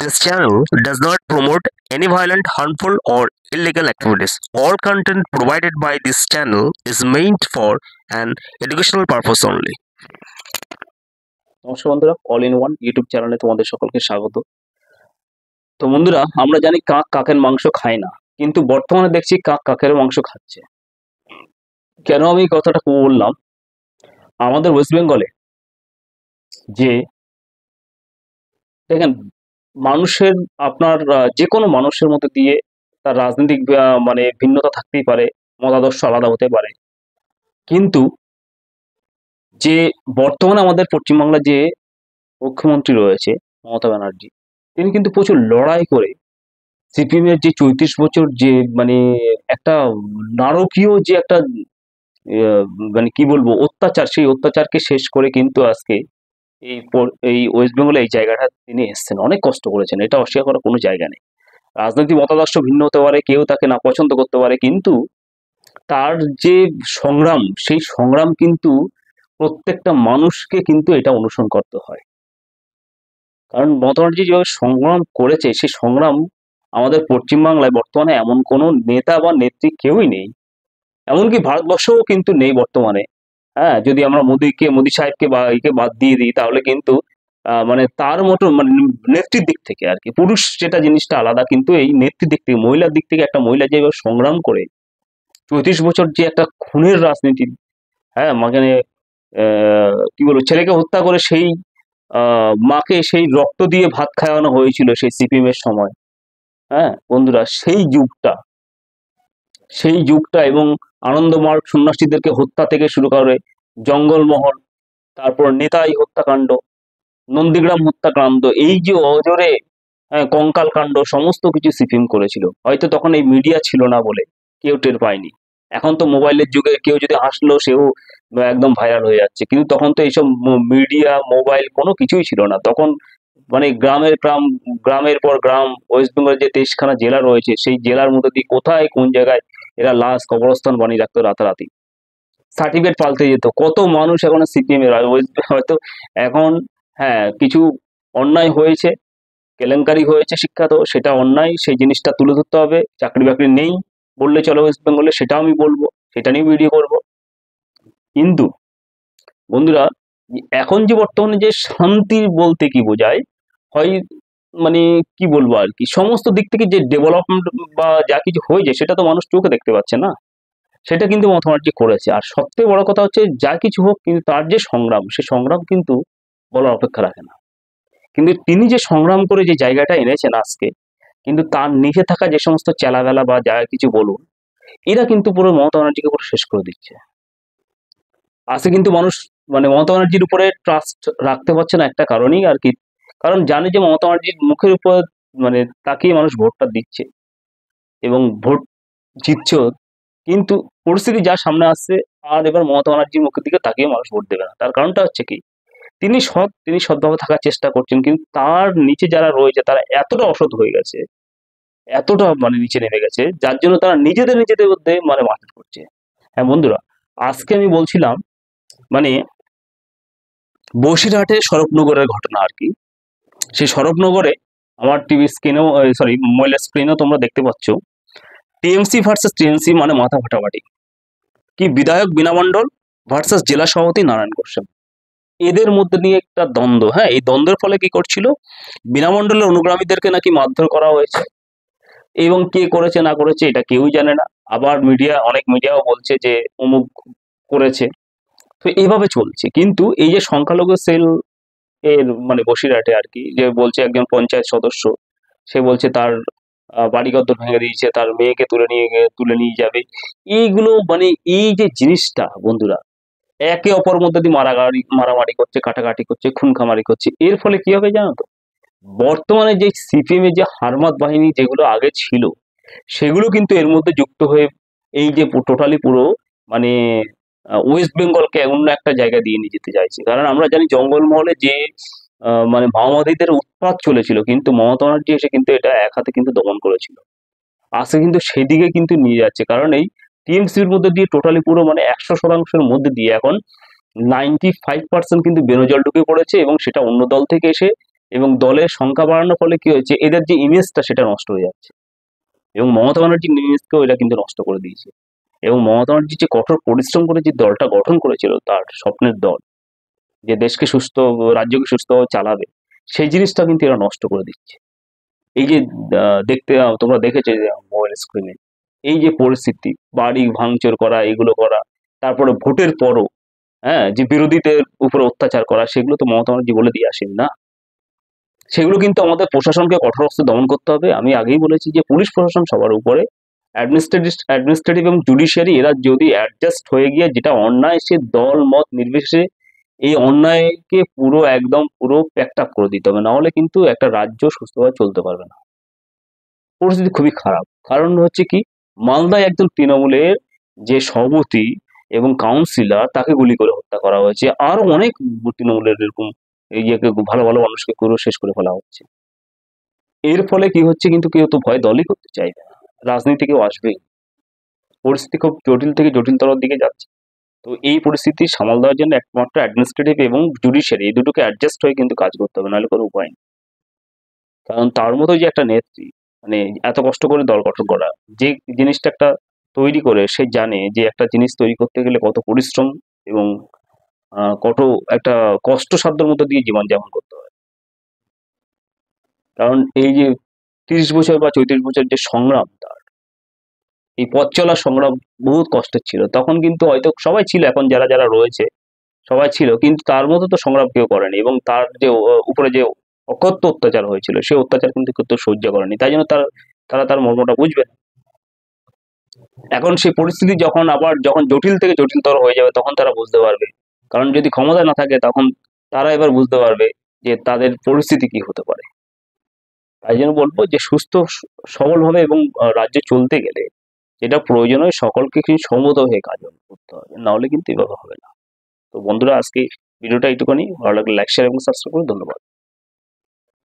This channel does not promote any violent, harmful, or illegal activities. All content provided by this channel is meant for an educational purpose only. নমস্কার বন্ধুরা, all in one YouTube চ্যানেলে তোমাদের সকলকে স্বাগত। তো বন্ধুরা, আমরা জানি কাক কাকের মাংস খায় না, কিন্তু বর্তমানে দেখছি কাক কাকের মাংস খাচ্ছে। কেন আমি এই কথাটা বললাম? আমাদের ওয়েস্ট বেঙ্গলে যে দেখেন, মানুষের আপনার যে কোনো মানুষের মধ্যে দিয়ে তার রাজনৈতিক মানে ভিন্নতা থাকতেই পারে, মতাদর্শ আলাদা হতে পারে, কিন্তু যে বর্তমানে আমাদের পশ্চিমবাংলার যে মুখ্যমন্ত্রী রয়েছে মমতা ব্যানার্জি, তিনি কিন্তু প্রচুর লড়াই করে সিপিএম এর যে ৩৪ বছর যে মানে একটা নারকীয় যে একটা মানে কি বলবো অত্যাচার, সেই অত্যাচারকে শেষ করে কিন্তু আজকে এই ওয়েস্ট বেঙ্গলে এই জায়গাটা তিনি এসেছেন। অনেক কষ্ট করেছেন, এটা অস্বীকার করার কোনো জায়গা নেই। রাজনৈতিক মতাদর্শ ভিন্ন হতে পারে, কেউ তাকে না পছন্দ করতে পারে, কিন্তু তার যে সংগ্রাম, সেই সংগ্রাম কিন্তু প্রত্যেকটা মানুষকে কিন্তু এটা অনুসরণ করতে হয়। কারণ মমতা ব্যানার্জি যেভাবে সংগ্রাম করেছে, সেই সংগ্রাম আমাদের পশ্চিমবাংলায় বর্তমানে এমন কোনো নেতা বা নেত্রী কেউই নেই, এমনকি ভারতবর্ষও কিন্তু নেই বর্তমানে। হ্যাঁ, যদি আমরা মোদী সাহেবকে বা একে বাদ দিয়ে দিই, তাহলে কিন্তু মানে তার মতো মানে নেত্রীর দিক থেকে আর কি, পুরুষ যেটা জিনিসটা আলাদা, কিন্তু এই নেত্রীর দিক থেকে, মহিলার দিক থেকে একটা মহিলা যেভাবে সংগ্রাম করে ৩৪ বছর যে একটা খুনের রাজনীতি, হ্যাঁ মানে কি বলবো, ছেলেকে হত্যা করে সেই মাকে সেই রক্ত দিয়ে ভাত খাওয়ানো হয়েছিল সেই সিপিএম এর সময়। হ্যাঁ বন্ধুরা, সেই যুগটা এবং আনন্দমার্গ সন্ন্যাসীদেরকে হত্যা থেকে শুরু করে জঙ্গলমহল, তারপর নেতাই হত্যাকাণ্ড, নন্দীগ্রাম হত্যাকাণ্ড, এই যে অজরে কঙ্কাল কাণ্ড, সমস্ত কিছু সিপিএম করেছিল। হয়তো তখন এই মিডিয়া ছিল না বলে কেউ টের পায়নি। এখন তো মোবাইলের যুগে কেউ যদি হাসলো সেও একদম ভাইরাল হয়ে যাচ্ছে, কিন্তু তখন তো এইসব মিডিয়া, মোবাইল কোনো কিছুই ছিল না তখন। মানে গ্রামের পর গ্রাম, ওয়েস্ট বেঙ্গলের যে 23খানা জেলা রয়েছে, সেই জেলার মধ্যে দিয়ে কোথায় কোন জায়গায় এরা লাশ কবরস্থান বানিয়ে রাখতো রাতারাতি, সার্টিফিকেট পাল্টে যেত। কত মানুষ এখন সিপিএম এর হয়তো এখন, হ্যাঁ কিছু অন্যায় হয়েছে, কেলেঙ্কারি হয়েছে শিক্ষাত, সেটা অন্যায়, সেই জিনিসটা তুলে ধরতে হবে। চাকরি বাকরি নেই বললে চলো ওয়েস্ট বেঙ্গলে, সেটাও আমি বলবো, সেটা নিয়ে ভিডিও করব। কিন্তু বন্ধুরা, এখন যে বর্তমানে যে শান্তি বলতে কি বোঝায়, হয় মানে কি বলবো আর কি, সমস্ত দিক থেকে যে ডেভেলপমেন্ট বা যা কিছু হয়েছে সেটা তো মানুষ চোখে দেখতে পাচ্ছে না, সেটা কিন্তু মমতা ব্যানার্জি করেছে। আর সবথেকে বড় কথা হচ্ছে, যা কিছু হোক কিন্তু তার যে সংগ্রাম, সে সংগ্রাম কিন্তু বলার অপেক্ষা রাখে না। কিন্তু তিনি যে সংগ্রাম করে যে জায়গাটা এনেছেন আজকে, কিন্তু তার নিচে থাকা যে সমস্ত চেলাবেলা বা যা কিছু বলুন, এরা কিন্তু পুরো মমতা ব্যানার্জিকে পুরো শেষ করে দিচ্ছে। আজকে কিন্তু মানুষ মানে মমতা ব্যানার্জির উপরে ট্রাস্ট রাখতে পারছে না, একটা কারণেই আর কি, কারণ জানে যে মমতা ব্যানার্জির মুখের উপর মানে তাকিয়ে মানুষ ভোটটা দিচ্ছে এবং ভোট জিতছেও, কিন্তু পরিস্থিতি যা সামনে আসছে, আর এবার মমতা ব্যানার্জির মুখের দিকে তাকিয়ে মানুষ ভোট দেবে না। তার কারণটা হচ্ছে কি, তিনি সৎভাবে থাকার চেষ্টা করছেন, কিন্তু তার নিচে যারা রয়েছে তারা এতটা অসৎ হয়ে গেছে, এতটা মানে নিচে নেমে গেছে, যার জন্য তারা নিজেদের মধ্যে মানে মারপিট করছে। হ্যাঁ বন্ধুরা, আজকে আমি বলছিলাম মানে বসিরহাটের স্বরূপনগরের ঘটনা আর কি। সেই স্বরূপনগরে আমার টিভি স্ক্রিনেও, সরি মোবাইলের স্ক্রিনেও তোমরা দেখতে পাচ্ছ, টিএমসি ভার্সেস টিএমসি মানে মাথা ফাটাফাটি। কি বিধায়ক বীণা মণ্ডল ভার্সেস জেলা সভাপতি নারায়ণ গোস্বামী, এদের মধ্যে নিয়ে একটা দ্বন্দ্ব। হ্যাঁ, এই দ্বন্দ্বের ফলে কি করছিল, বীণা মণ্ডলের অনুগামীদেরকে নাকি মারধর করা হয়েছে, এবং কে করেছে না করেছে এটা কেউই জানে না। আবার অনেক মিডিয়াও বলছে যে অমুক করেছে। তো এইভাবে চলছে। কিন্তু এই যে সংখ্যালঘু সেল এর মানে বসিরহাটে আর কি, যে বলছে একজন পঞ্চায়েত সদস্য, সে বলছে তার বাড়িঘর ভেঙে দিয়েছে, তার মেয়েকে তুলে নিয়ে যাবে। এইগুলো মানে এই যে জিনিসটা বন্ধুরা, একে অপর মধ্যে দিয়ে মারামারি করছে, কাটাকাটি করছে, খুন খামারি করছে। এর ফলে কি হবে জানো তো, বর্তমানে যে সিপিএম এর যে হারমাত বাহিনী যেগুলো আগে ছিল, সেগুলো কিন্তু এর মধ্যে যুক্ত হয়ে এই যে টোটালি পুরো মানে ওয়েস্ট বেঙ্গলকে অন্য একটা জায়গা দিয়ে নিয়ে যেতে চাইছে। কারণ আমরা জানি জঙ্গলমহলে যে মানে মাওবাদীদের উৎপাত চলেছিল, কিন্তু মমতা ব্যানার্জি এসে কিন্তু এটা এক হাতে কিন্তু দমন করেছিল। আজকে কিন্তু সেদিকে কিন্তু নিয়ে যাচ্ছে, কারণ এই টিএমসির মধ্যে দিয়ে টোটালি পুরো মানে 100%-এর মধ্যে দিয়ে এখন 95% কিন্তু বেনজল ঢুকে পড়েছে, এবং সেটা অন্য দল থেকে এসে এবং দলের সংখ্যা বাড়ানোর ফলে কি হয়েছে, এদের যে ইমেজটা সেটা নষ্ট হয়ে যাচ্ছে। এবং মমতা ব্যানার্জির ইমেজকেও এরা কিন্তু নষ্ট করে দিয়েছে। এবং মমতা ব্যানার্জি যে কঠোর পরিশ্রম করে যে দলটা গঠন করেছিল, তার স্বপ্নের দল, যে দেশকে সুস্থ, রাজ্যকে সুস্থভাবে চালাবে, সেই জিনিসটা কিন্তু এরা নষ্ট করে দিচ্ছে। এই যে দেখতে তোমরা দেখেছো যে মোবাইল স্ক্রিনে এই যে পরিস্থিতি, বাড়ি ভাঙচুর করা, এগুলো করা, তারপরে ভোটের পরও যে বিরোধীদের উপরে অত্যাচার করা, সেগুলো তো মমতা ব্যানার্জি বলে দিয়ে আসেন না। সেগুলো কিন্তু আমাদের প্রশাসনকে কঠোর হস্তে দমন করতে হবে। আমি আগেই বলেছি যে পুলিশ প্রশাসন সবার উপরে, অ্যাডমিনিস্ট্রেটিভ এবং জুডিশিয়ারি, এরা যদি অ্যাডজাস্ট হয়ে গিয়ে যেটা অন্যায়, সে দল মত নির্বিশেষে এই অন্যায়কে পুরো প্যাকড আপ করে দিতে হবে, না হলে কিন্তু একটা রাজ্য সুস্থভাবে চলতে পারবে না। পরিস্থিতি খুবই খারাপ। কারণ হচ্ছে কি, মালদায় একজন তৃণমূলের যে সভাপতি এবং কাউন্সিলর, তাকে গুলি করে হত্যা করা হয়েছে। আরো অনেক তৃণমূলের এরকম ভালো ভালো মানুষকে করে শেষ করে ফেলা হচ্ছে। এর ফলে কি হচ্ছে, কিন্তু কেউ তো ভয় দলই করতে চাইবে না, রাজনীতি কেউ আসবেই। পরিস্থিতি খুব জটিল থেকে জটিলতর দিকে যাচ্ছে। তো এই পরিস্থিতি সামাল দেওয়ার জন্য একমাত্র অ্যাডমিনিস্ট্রেটিভ এবং জুডিশিয়ারি, এই দুটোকে অ্যাডজাস্ট হয়ে কিন্তু কাজ করতে হবে, নাহলে কোনো উপায় নেই। কারণ তার মতো যে একটা নেত্রী, মানে এত কষ্ট করে দল গঠন করা, যে জিনিসটা একটা তৈরি করে, সে জানে যে একটা জিনিস তৈরি করতে গেলে কত পরিশ্রম এবং কত একটা কষ্টসাধ্যর মধ্যে দিয়ে জীবনযাপন করতে হয়। কারণ এই যে 30 বছর বা 34 বছর যে সংগ্রাম, তার এই পথ চলার সংগ্রাম বহুত কষ্টের ছিল। তখন কিন্তু হয়তো সবাই ছিল, এখন যারা যারা রয়েছে সবাই ছিল, কিন্তু তার মতো তো সংগ্রাম কেউ করেনি। এবং তার যে উপরে যে অকথ্য অত্যাচার হয়েছিল, সে অত্যাচার কিন্তু কেউ সহ্য করেনি। তাই জন্য তারা তার মর্মটা বুঝবে না। এখন সেই পরিস্থিতি যখন জটিল থেকে জটিলতর হয়ে যাবে, তখন তারা বুঝতে পারবে। কারণ যদি ক্ষমতা না থাকে, তখন তারা এবার বুঝতে পারবে যে তাদের পরিস্থিতি কি হতে পারে। তাই জন্য বলবো যে সুস্থ সবলভাবে এবং রাজ্য চলতে গেলে যেটা প্রয়োজন হয়, সকলকে কিন্তু সম্মত হয়ে কাজ করতে হবে, না হলে কিন্তু এভাবে হবে না। তো বন্ধুরা, আজকে ভিডিওটা এইটুকুনি। ভালো লাগলে লাইক, শেয়ার এবং সাবস্ক্রাইব করুন। ধন্যবাদ।